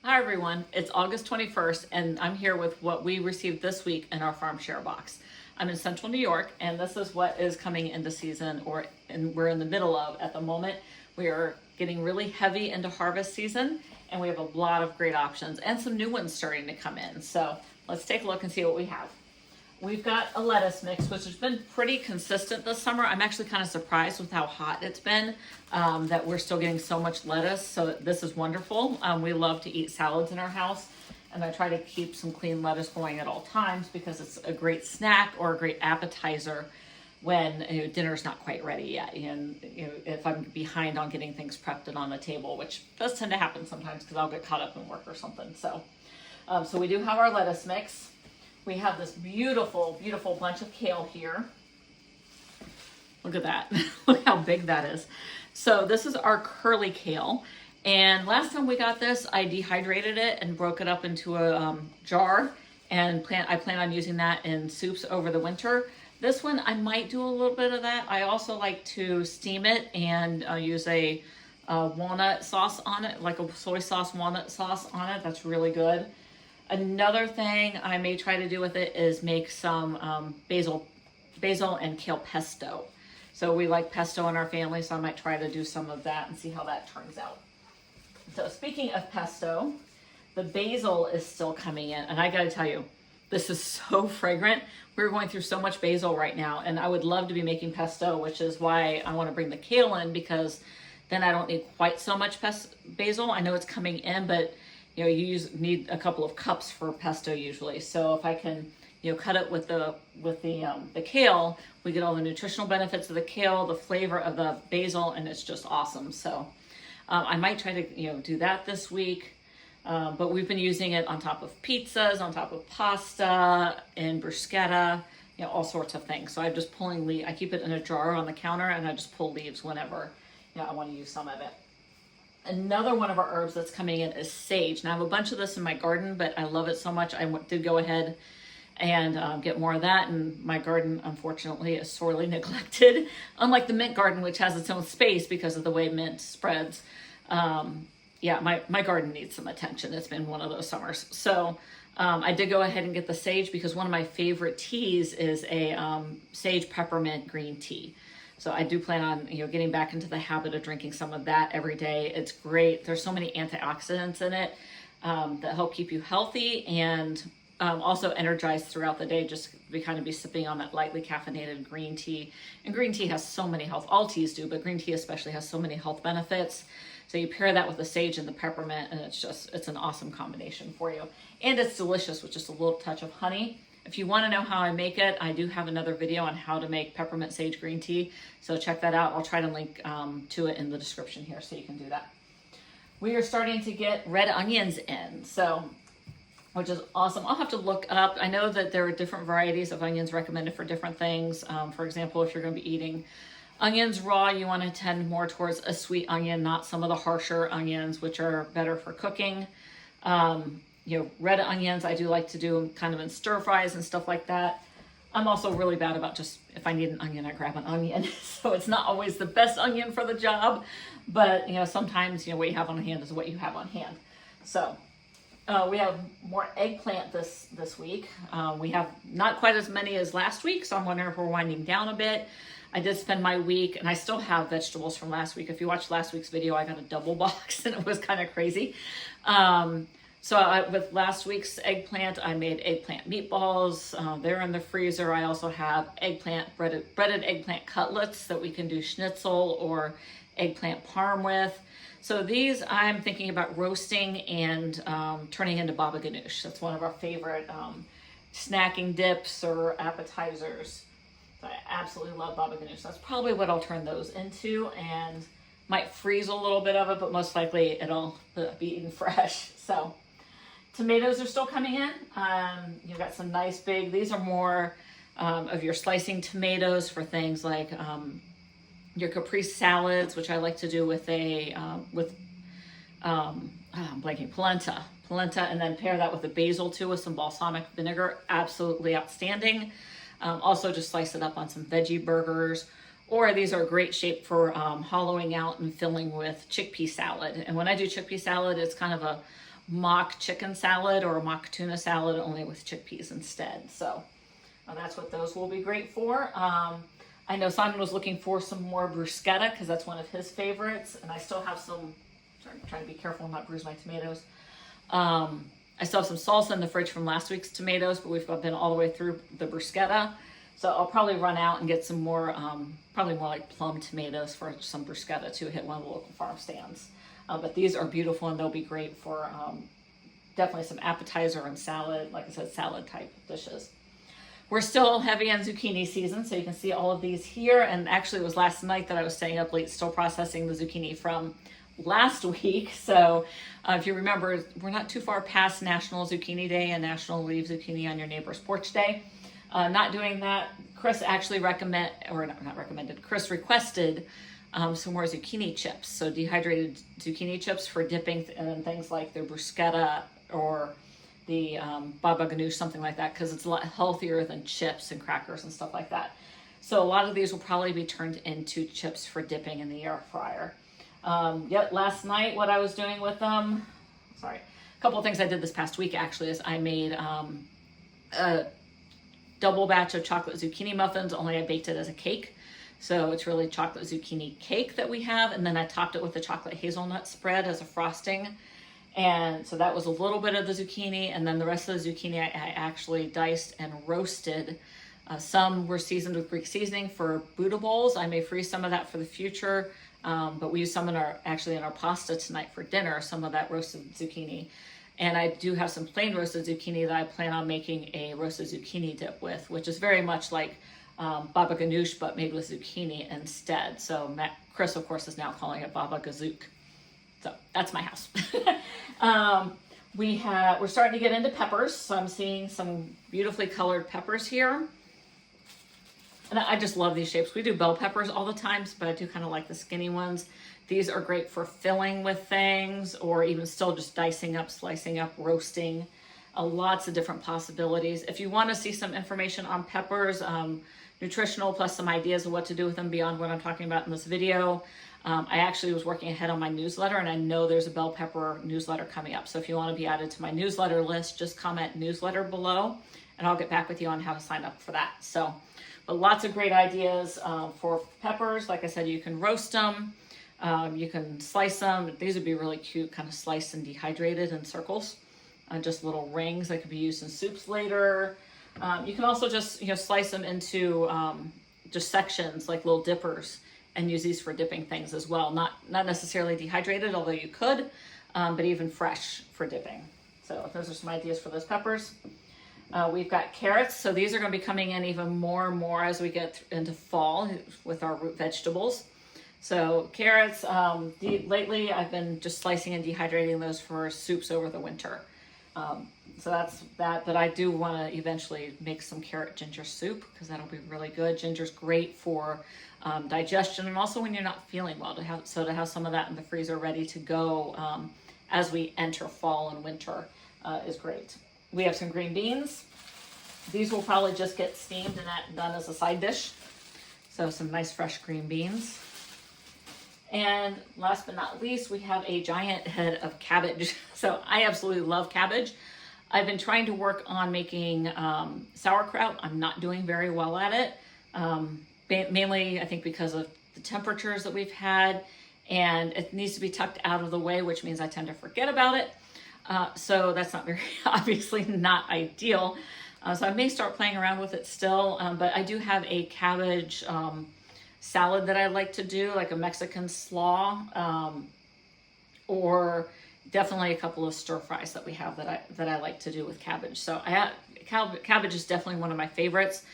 Hi everyone, it's August 21st and I'm here with what we received this week in our farm share box. I'm in central New York and this is what is coming into season we're in the middle of at the moment. We are getting really heavy into harvest season and we have a lot of great options and some new ones starting to come in. So let's take a look and see what we have. We've got a lettuce mix, which has been pretty consistent this summer. I'm actually kind of surprised with how hot it's been, that we're still getting so much lettuce. So this is wonderful. We love to eat salads in our house, and I try to keep some clean lettuce going at all times because it's a great snack or a great appetizer when dinner's not quite ready yet. And if I'm behind on getting things prepped and on the table, which does tend to happen sometimes because I'll get caught up in work or something. So we do have our lettuce mix. We have this beautiful, beautiful bunch of kale here. Look at that. Look how big that is. So this is our curly kale. And last time we got this, I dehydrated it and broke it up into a jar. And I plan on using that in soups over the winter. This one, I might do a little bit of that. I also like to steam it and use a walnut sauce on it, like a soy sauce, walnut sauce on it. That's really good. Another thing I may try to do with it is make some basil and kale pesto. So we like pesto in our family, so I might try to do some of that and see how that turns out. So speaking of pesto, the basil is still coming in, and I gotta tell you, this is so fragrant. We're going through so much basil right now, and I would love to be making pesto, which is why I want to bring the kale in, because then I don't need quite so much basil. I know it's coming in, but you need a couple of cups for pesto usually. So if I can, cut it with the kale, we get all the nutritional benefits of the kale, the flavor of the basil, and it's just awesome. So I might try to, do that this week. But we've been using it on top of pizzas, on top of pasta, and bruschetta, all sorts of things. So I'm just pulling leaves. I keep it in a jar on the counter, and I just pull leaves whenever I want to use some of it. Another one of our herbs that's coming in is sage. Now I have a bunch of this in my garden, but I love it so much. I did go ahead and get more of that. And my garden, unfortunately, is sorely neglected. Unlike the mint garden, which has its own space because of the way mint spreads. My garden needs some attention. It's been one of those summers. So I did go ahead and get the sage because one of my favorite teas is a sage peppermint green tea. So I do plan on, getting back into the habit of drinking some of that every day. It's great. There's so many antioxidants in it that help keep you healthy and also energized throughout the day. Just be sipping on that lightly caffeinated green tea. And green tea has so many health, all teas do, but green tea especially has so many health benefits. So you pair that with the sage and the peppermint, and it's an awesome combination for you. And it's delicious with just a little touch of honey. If you want to know how I make it, I do have another video on how to make peppermint sage green tea. So check that out. I'll try to link to it in the description here so you can do that. We are starting to get red onions in, which is awesome. I'll have to look up. I know that there are different varieties of onions recommended for different things. For example, if you're going to be eating onions raw, you want to tend more towards a sweet onion, not some of the harsher onions, which are better for cooking. Red onions, I do like to do kind of in stir fries and stuff like that. I'm also really bad about just, if I need an onion, I grab an onion. So it's not always the best onion for the job, but sometimes, what you have on hand is what you have on hand. So we have more eggplant this week. We have not quite as many as last week, so I'm wondering if we're winding down a bit. I did spend my week, and I still have vegetables from last week. If you watched last week's video, I got a double box, and it was kind of crazy. With last week's eggplant, I made eggplant meatballs. They're in the freezer. I also have breaded eggplant cutlets that we can do schnitzel or eggplant parm with. So these I'm thinking about roasting and turning into baba ganoush. That's one of our favorite snacking dips or appetizers. So I absolutely love baba ganoush. That's probably what I'll turn those into, and might freeze a little bit of it, but most likely it'll be eaten fresh. So tomatoes are still coming in. You've got some nice big, these are more of your slicing tomatoes for things like your caprese salads, which I like to do with I'm blanking, polenta, and then pair that with the basil too with some balsamic vinegar. Absolutely outstanding. Also just slice it up on some veggie burgers, or these are a great shape for hollowing out and filling with chickpea salad. And when I do chickpea salad, it's kind of a mock chicken salad or a mock tuna salad, only with chickpeas instead. So that's what those will be great for. I know Simon was looking for some more bruschetta because that's one of his favorites, and I still have some. Sorry, I'm trying to be careful and not bruise my tomatoes. I still have some salsa in the fridge from last week's tomatoes, but we've been all the way through the bruschetta. So I'll probably run out and get some more, probably more like plum tomatoes for some bruschetta to hit one of the local farm stands. But these are beautiful and they'll be great for definitely some appetizer and salad, like I said, salad type dishes. We're still heavy on zucchini season, so you can see all of these here. And actually it was last night that I was staying up late still processing the zucchini from last week. So if you remember, we're not too far past National Zucchini Day and National Leave Zucchini on Your Neighbor's Porch Day. Not doing that. Chris actually Chris requested some more zucchini chips. So dehydrated zucchini chips for dipping in things like the bruschetta or the baba ganoush, something like that, because it's a lot healthier than chips and crackers and stuff like that. So a lot of these will probably be turned into chips for dipping in the air fryer. Last night what I was doing with them, a couple of things I did this past week actually is I made a double batch of chocolate zucchini muffins, only I baked it as a cake. So it's really chocolate zucchini cake that we have, and then I topped it with a chocolate hazelnut spread as a frosting. And so that was a little bit of the zucchini, and then the rest of the zucchini I actually diced and roasted. Some were seasoned with Greek seasoning for Buddha bowls. I may freeze some of that for the future, but we use some in our pasta tonight for dinner, some of that roasted zucchini. And I do have some plain roasted zucchini that I plan on making a roasted zucchini dip with, which is very much like baba ganoush, but made with zucchini instead. So Chris, of course, is now calling it baba gazook. So that's my house. We're starting to get into peppers. So I'm seeing some beautifully colored peppers here. And I just love these shapes. We do bell peppers all the time, but I do kind of like the skinny ones. These are great for filling with things, or even still just dicing up, slicing up, roasting. Lots of different possibilities. If you want to see some information on peppers, nutritional, plus some ideas of what to do with them beyond what I'm talking about in this video, I actually was working ahead on my newsletter, and I know there's a bell pepper newsletter coming up. So if you want to be added to my newsletter list, just comment newsletter below, and I'll get back with you on how to sign up for that. So, but lots of great ideas for peppers. Like I said, you can roast them. You can slice them. These would be really cute, kind of sliced and dehydrated in circles, just little rings that could be used in soups later. You can also just slice them into just sections like little dippers and use these for dipping things as well. Not necessarily dehydrated, although you could, but even fresh for dipping. So those are some ideas for those peppers. We've got carrots. So these are going to be coming in even more and more as we get into fall with our root vegetables. So carrots, lately I've been just slicing and dehydrating those for soups over the winter. So that's that, but I do want to eventually make some carrot ginger soup because that'll be really good. Ginger's great for digestion, and also when you're not feeling well, to have some of that in the freezer ready to go as we enter fall and winter is great. We have some green beans. These will probably just get steamed and done as a side dish. So some nice fresh green beans. And last but not least, we have a giant head of cabbage. So I absolutely love cabbage. I've been trying to work on making sauerkraut. I'm not doing very well at it. Mainly, I think, because of the temperatures that we've had, and it needs to be tucked out of the way, which means I tend to forget about it. So that's not very, obviously not ideal. So I may start playing around with it still, but I do have a cabbage salad that I like to do, like a Mexican slaw, or definitely a couple of stir fries that we have that I like to do with cabbage. So cabbage is definitely one of my favorites,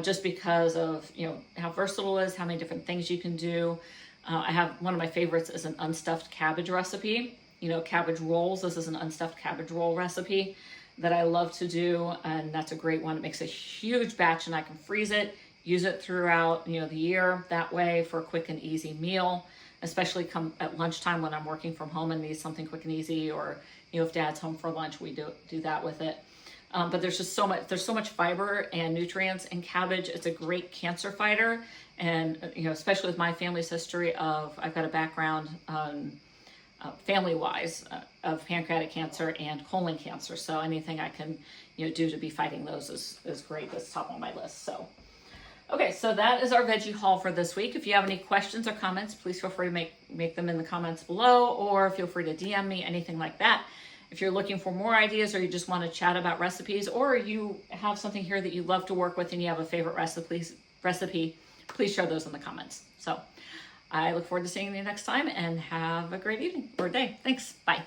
just because of how versatile it is, how many different things you can do. I have one of my favorites is an unstuffed cabbage recipe. Cabbage rolls. This is an unstuffed cabbage roll recipe that I love to do, and that's a great one. It makes a huge batch, and I can freeze it, use it throughout the year that way for a quick and easy meal, especially come at lunchtime when I'm working from home and need something quick and easy, or if Dad's home for lunch, we do that with it. But there's so much fiber and nutrients in cabbage. It's a great cancer fighter, and especially with my family's history of, I've got a background on family-wise, of pancreatic cancer and colon cancer. So anything I can, do to be fighting those is great. That's top on my list. So, okay, so that is our veggie haul for this week. If you have any questions or comments, please feel free to make them in the comments below, or feel free to DM me, anything like that. If you're looking for more ideas, or you just want to chat about recipes, or you have something here that you love to work with and you have a favorite recipe, please share those in the comments. So I look forward to seeing you next time, and have a great evening or day. Thanks. Bye.